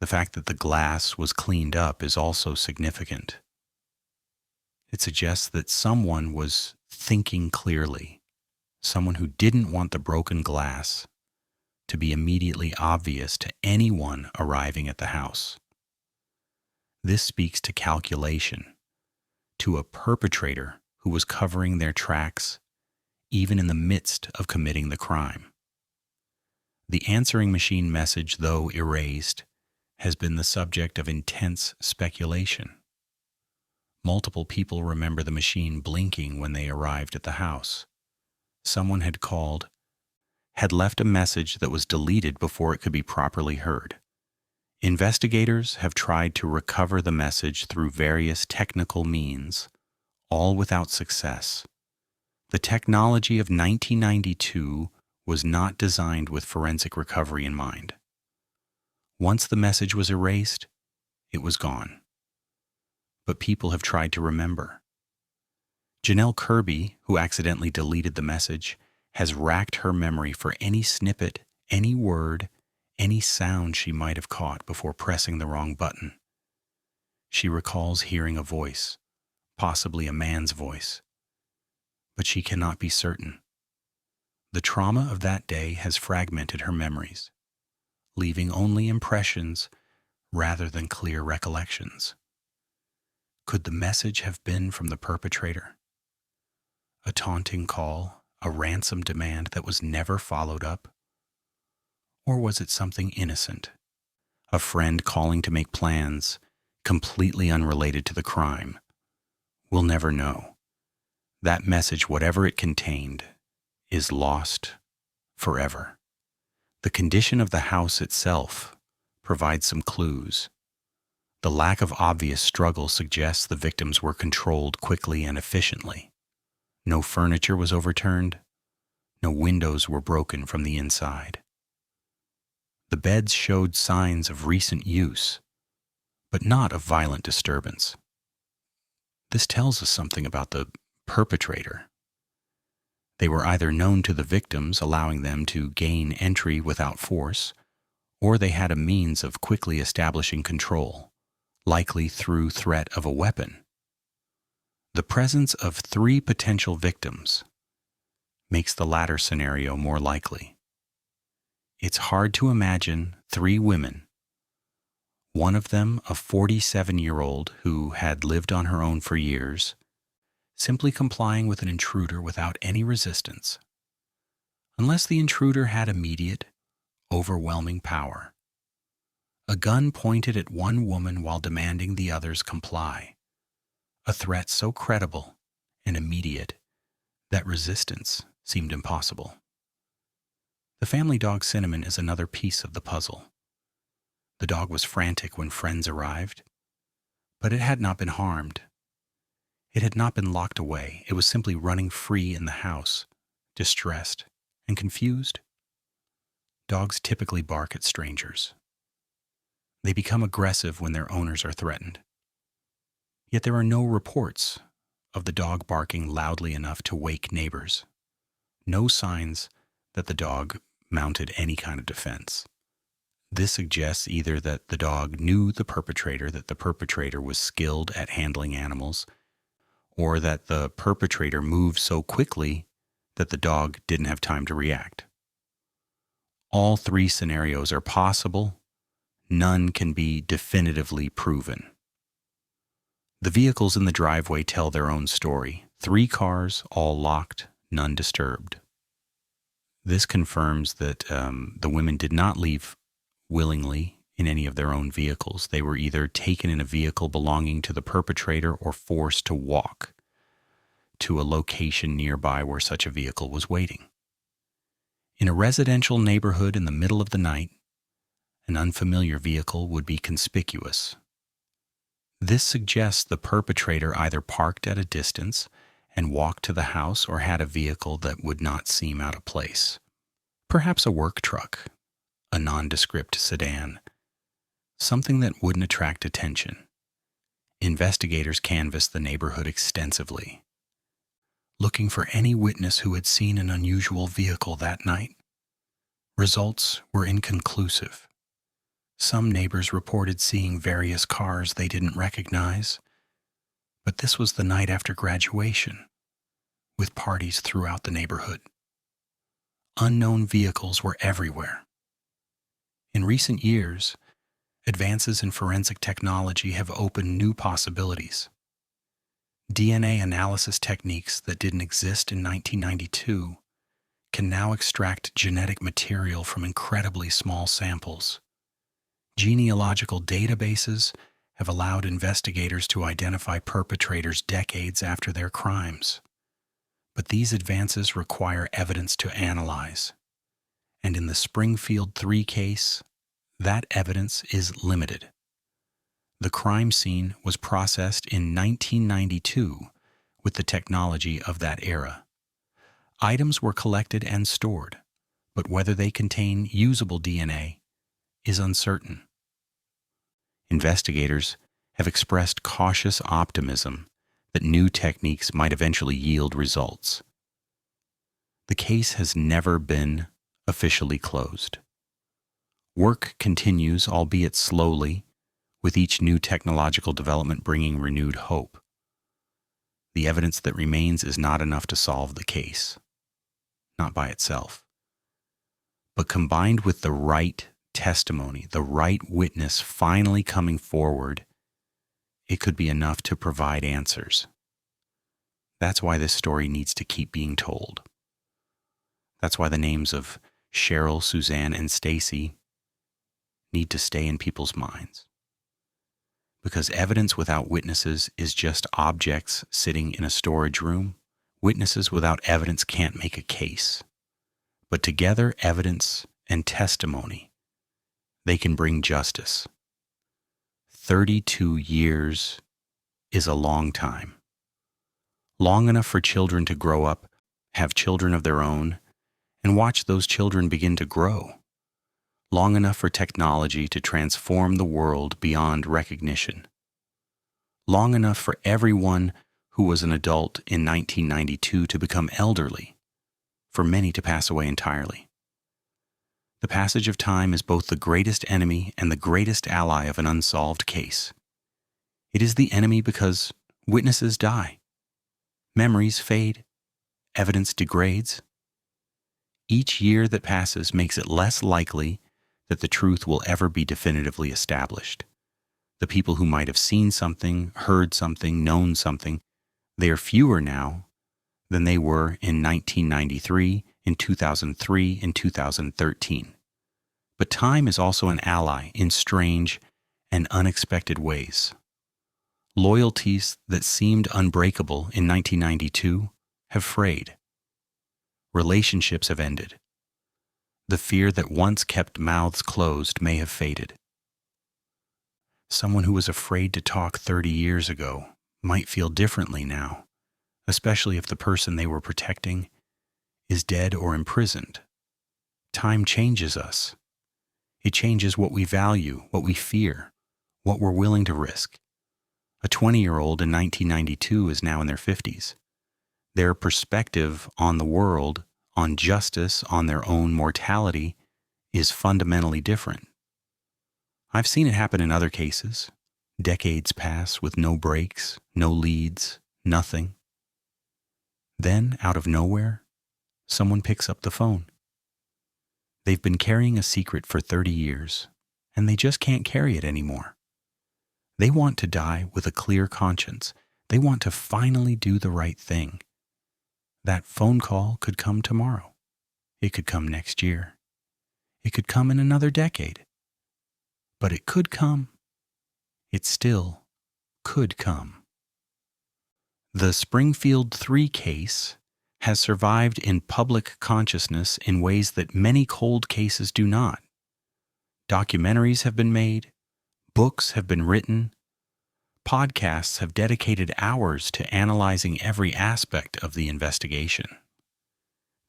The fact that the glass was cleaned up is also significant. It suggests that someone was thinking clearly, someone who didn't want the broken glass to be immediately obvious to anyone arriving at the house. This speaks to calculation, to a perpetrator who was covering their tracks even in the midst of committing the crime. The answering machine message, though erased, has been the subject of intense speculation. Multiple people remember the machine blinking when they arrived at the house. Someone had called, had left a message that was deleted before it could be properly heard. Investigators have tried to recover the message through various technical means, all without success. The technology of 1992 was not designed with forensic recovery in mind. Once the message was erased, it was gone. But people have tried to remember. Janelle Kirby, who accidentally deleted the message, has racked her memory for any snippet, any word, any sound she might have caught before pressing the wrong button. She recalls hearing a voice, possibly a man's voice, but she cannot be certain. The trauma of that day has fragmented her memories, leaving only impressions rather than clear recollections. Could the message have been from the perpetrator? A taunting call, a ransom demand that was never followed up? Or was it something innocent? A friend calling to make plans, completely unrelated to the crime? We'll never know. That message, whatever it contained, is lost forever. The condition of the house itself provides some clues. The lack of obvious struggle suggests the victims were controlled quickly and efficiently. No furniture was overturned. No windows were broken from the inside. The beds showed signs of recent use, but not of violent disturbance. This tells us something about the perpetrator. They were either known to the victims, allowing them to gain entry without force, or they had a means of quickly establishing control, likely through threat of a weapon. The presence of 3 potential victims makes the latter scenario more likely. It's hard to imagine 3 women, one of them a 47-year-old who had lived on her own for years, simply complying with an intruder without any resistance, unless the intruder had immediate, overwhelming power. A gun pointed at one woman while demanding the others comply, a threat so credible and immediate that resistance seemed impossible. The family dog Cinnamon is another piece of the puzzle. The dog was frantic when friends arrived, but it had not been harmed. It had not been locked away. It was simply running free in the house, distressed and confused. Dogs typically bark at strangers. They become aggressive when their owners are threatened. Yet there are no reports of the dog barking loudly enough to wake neighbors. No signs that the dog mounted any kind of defense. This suggests either that the dog knew the perpetrator, that the perpetrator was skilled at handling animals, or that the perpetrator moved so quickly that the dog didn't have time to react. All 3 scenarios are possible. None can be definitively proven. The vehicles in the driveway tell their own story. 3 cars, all locked, none disturbed. This confirms that the women did not leave willingly in any of their own vehicles. They were either taken in a vehicle belonging to the perpetrator or forced to walk to a location nearby where such a vehicle was waiting. In a residential neighborhood in the middle of the night, an unfamiliar vehicle would be conspicuous. This suggests the perpetrator either parked at a distance and walked to the house or had a vehicle that would not seem out of place. Perhaps a work truck, a nondescript sedan, something that wouldn't attract attention. Investigators canvassed the neighborhood extensively, looking for any witness who had seen an unusual vehicle that night. Results were inconclusive. Some neighbors reported seeing various cars they didn't recognize, but this was the night after graduation, with parties throughout the neighborhood. Unknown vehicles were everywhere. In recent years, advances in forensic technology have opened new possibilities. DNA analysis techniques that didn't exist in 1992 can now extract genetic material from incredibly small samples. Genealogical databases have allowed investigators to identify perpetrators decades after their crimes. But these advances require evidence to analyze. And in the Springfield Three case, that evidence is limited. The crime scene was processed in 1992 with the technology of that era. Items were collected and stored, but whether they contain usable DNA is uncertain. Investigators have expressed cautious optimism that new techniques might eventually yield results. The case has never been officially closed. Work continues, albeit slowly, with each new technological development bringing renewed hope. The evidence that remains is not enough to solve the case, not by itself. But combined with the right testimony, the right witness finally coming forward, it could be enough to provide answers. That's why this story needs to keep being told. That's why the names of Sherrill, Suzanne, and Stacy need to stay in people's minds. Because evidence without witnesses is just objects sitting in a storage room. Witnesses without evidence can't make a case. But together, evidence and testimony, they can bring justice. 32 years is a long time. Long enough for children to grow up, have children of their own, and watch those children begin to grow. Long enough for technology to transform the world beyond recognition. Long enough for everyone who was an adult in 1992 to become elderly, for many to pass away entirely. The passage of time is both the greatest enemy and the greatest ally of an unsolved case. It is the enemy because witnesses die, memories fade, evidence degrades. Each year that passes makes it less likely that the truth will ever be definitively established. The people who might have seen something, heard something, known something, they are fewer now than they were in 1993, in 2003, in 2013. But time is also an ally in strange and unexpected ways. Loyalties that seemed unbreakable in 1992 have frayed. Relationships have ended. The fear that once kept mouths closed may have faded. Someone who was afraid to talk 30 years ago might feel differently now, especially if the person they were protecting is dead or imprisoned. Time changes us. It changes what we value, what we fear, what we're willing to risk. A 20-year-old in 1992 is now in their 50s. Their perspective on the world, on justice, on their own mortality, is fundamentally different. I've seen it happen in other cases. Decades pass with no breaks, no leads, nothing. Then, out of nowhere, someone picks up the phone. They've been carrying a secret for 30 years, and they just can't carry it anymore. They want to die with a clear conscience. They want to finally do the right thing. That phone call could come tomorrow. It could come next year. It could come in another decade. But it could come. It still could come. The Springfield Three case has survived in public consciousness in ways that many cold cases do not. Documentaries have been made, books have been written, podcasts have dedicated hours to analyzing every aspect of the investigation.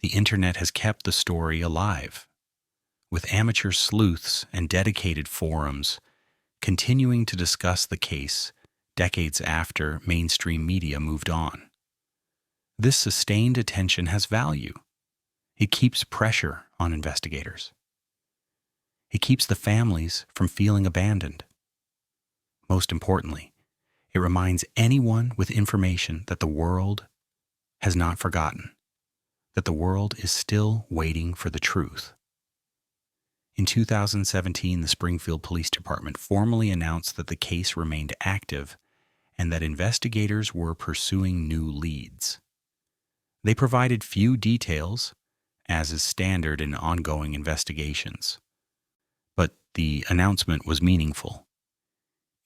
The internet has kept the story alive, with amateur sleuths and dedicated forums continuing to discuss the case decades after mainstream media moved on. This sustained attention has value. It keeps pressure on investigators. It keeps the families from feeling abandoned. Most importantly, it reminds anyone with information that the world has not forgotten, that the world is still waiting for the truth. In 2017, the Springfield Police Department formally announced that the case remained active and that investigators were pursuing new leads. They provided few details, as is standard in ongoing investigations. But the announcement was meaningful.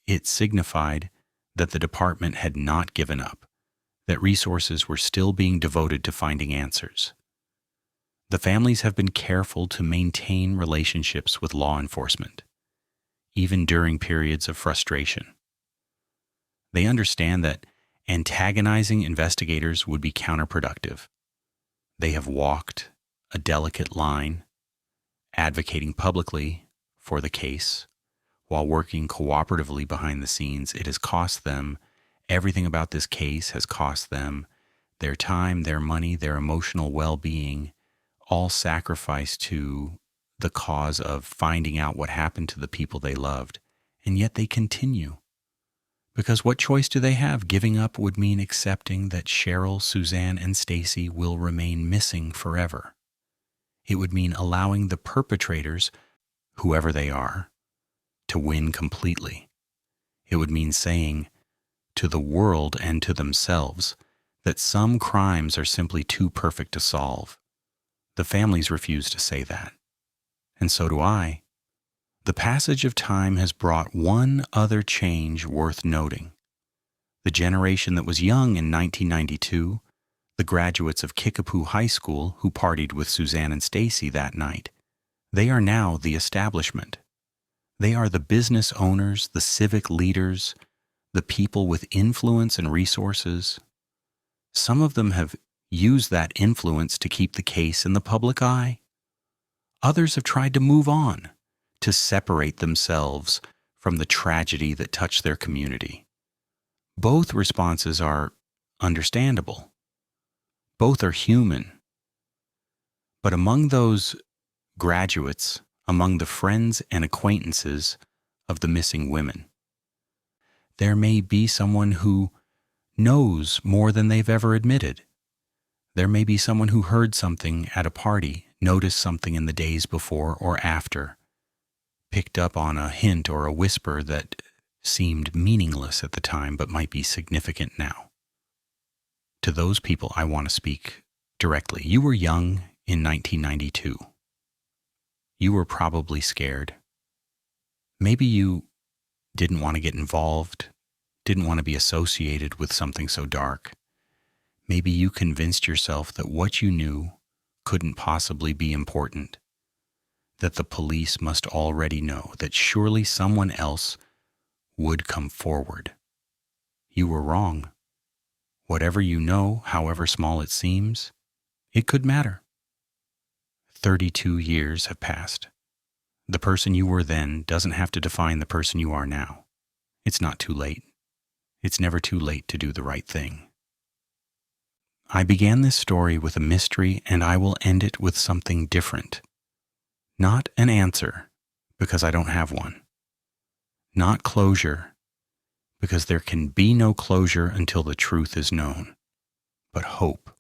It signified that the department had not given up, that resources were still being devoted to finding answers. The families have been careful to maintain relationships with law enforcement, even during periods of frustration. They understand that antagonizing investigators would be counterproductive. They have walked a delicate line, advocating publicly for the case, while working cooperatively behind the scenes. It has cost them Everything about this case has cost them their time, their money, their emotional well-being, all sacrificed to the cause of finding out what happened to the people they loved. And yet they continue. Because what choice do they have? Giving up would mean accepting that Sherrill, Suzanne, and Stacy will remain missing forever. It would mean allowing the perpetrators, whoever they are, to win completely. It would mean saying to the world and to themselves that some crimes are simply too perfect to solve. The families refuse to say that. And so do I. The passage of time has brought one other change worth noting. The generation that was young in 1992, the graduates of Kickapoo High School who partied with Suzanne and Stacy that night, they are now the establishment. They are the business owners, the civic leaders, the people with influence and resources. Some of them have used that influence to keep the case in the public eye. Others have tried to move on, to separate themselves from the tragedy that touched their community. Both responses are understandable. Both are human. But among those graduates, among the friends and acquaintances of the missing women, there may be someone who knows more than they've ever admitted. There may be someone who heard something at a party, noticed something in the days before or after, picked up on a hint or a whisper that seemed meaningless at the time but might be significant now. To those people, I want to speak directly. You were young in 1992. You were probably scared. Maybe you didn't want to get involved, didn't want to be associated with something so dark. Maybe you convinced yourself that what you knew couldn't possibly be important, that the police must already know, that surely someone else would come forward. You were wrong. Whatever you know, however small it seems, it could matter. 32 years have passed. The person you were then doesn't have to define the person you are now. It's not too late. It's never too late to do the right thing. I began this story with a mystery, and I will end it with something different. Not an answer, because I don't have one. Not closure, because there can be no closure until the truth is known. But hope,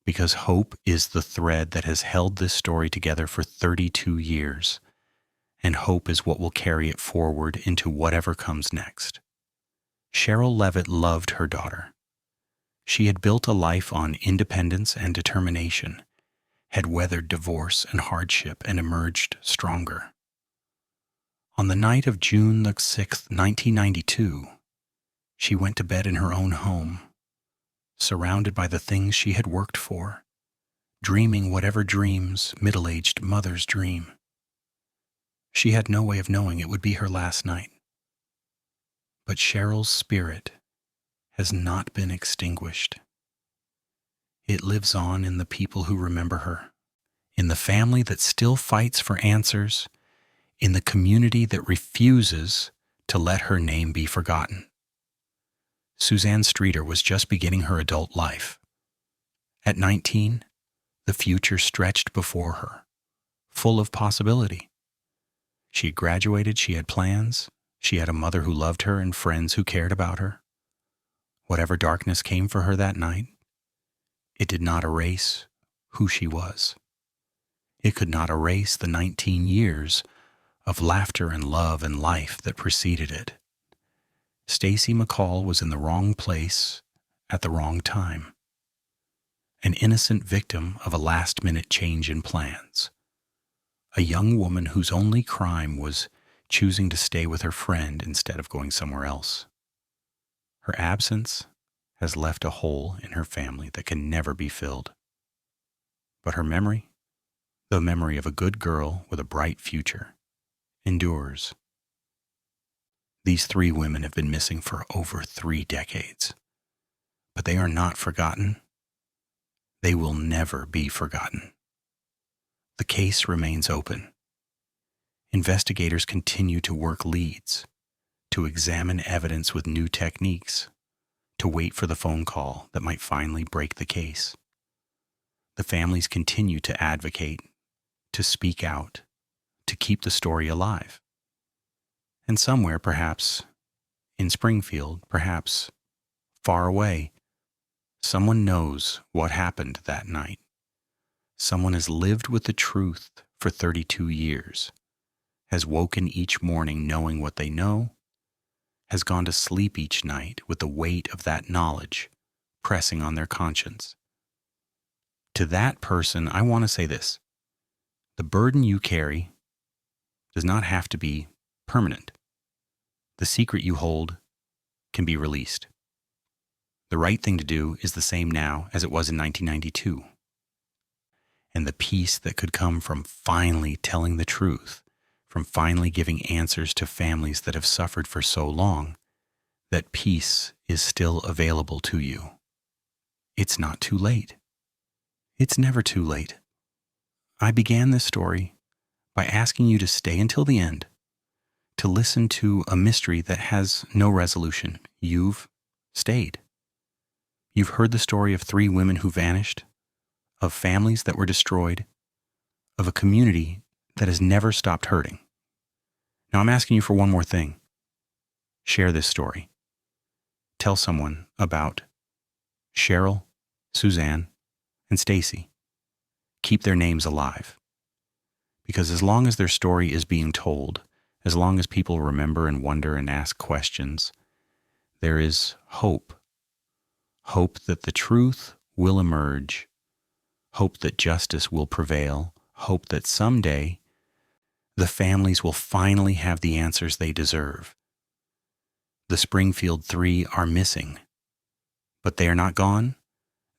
because hope is the thread that has held this story together for 32 years, and hope is what will carry it forward into whatever comes next. Sherrill Levitt loved her daughter. She had built a life on independence and determination, had weathered divorce and hardship, and emerged stronger. On the night of June the 6th, 1992, she went to bed in her own home, surrounded by the things she had worked for, dreaming whatever dreams middle-aged mothers dream. She had no way of knowing it would be her last night. But Sherrill's spirit has not been extinguished. It lives on in the people who remember her, in the family that still fights for answers, in the community that refuses to let her name be forgotten. Suzanne Streeter was just beginning her adult life. At 19, the future stretched before her, full of possibility. She had graduated, she had plans, she had a mother who loved her and friends who cared about her. Whatever darkness came for her that night, it did not erase who she was. It could not erase the 19 years of laughter and love and life that preceded it. Stacy McCall was in the wrong place at the wrong time. An innocent victim of a last-minute change in plans. A young woman whose only crime was choosing to stay with her friend instead of going somewhere else. Her absence has left a hole in her family that can never be filled. But her memory, the memory of a good girl with a bright future, endures. These 3 women have been missing for over 3 decades. But they are not forgotten. They will never be forgotten. The case remains open. Investigators continue to work leads, to examine evidence with new techniques, to wait for the phone call that might finally break the case. The families continue to advocate, to speak out, to keep the story alive. And somewhere, perhaps in Springfield, perhaps far away, someone knows what happened that night. Someone has lived with the truth for 32 years, has woken each morning knowing what they know, has gone to sleep each night with the weight of that knowledge pressing on their conscience. To that person, I want to say this: the burden you carry does not have to be permanent. The secret you hold can be released. The right thing to do is the same now as it was in 1992. And the peace that could come from finally telling the truth, from finally giving answers to families that have suffered for so long, that peace is still available to you. It's not too late. It's never too late. I began this story by asking you to stay until the end, to listen to a mystery that has no resolution. You've stayed. You've heard the story of 3 women who vanished, of families that were destroyed, of a community that has never stopped hurting. Now I'm asking you for one more thing. Share this story. Tell someone about Sherrill, Suzanne, and Stacy. Keep their names alive. Because as long as their story is being told, as long as people remember and wonder and ask questions, there is hope. Hope that the truth will emerge. Hope that justice will prevail. Hope that someday the families will finally have the answers they deserve. The Springfield Three are missing, but they are not gone.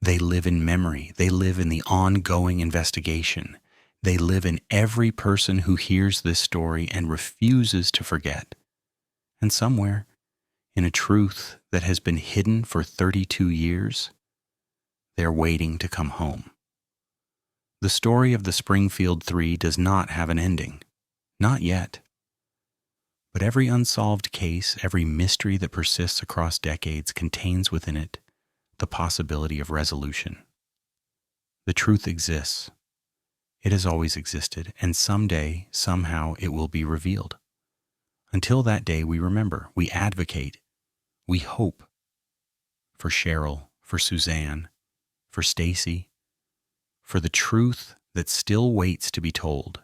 They live in memory. They live in the ongoing investigation. They live in every person who hears this story and refuses to forget. And somewhere, in a truth that has been hidden for 32 years, they're waiting to come home. The story of the Springfield Three does not have an ending. Not yet. But every unsolved case, every mystery that persists across decades contains within it the possibility of resolution. The truth exists. It has always existed, and someday, somehow, it will be revealed. Until that day, we remember, we advocate, we hope for Sherrill, for Suzanne, for Stacy, for the truth that still waits to be told.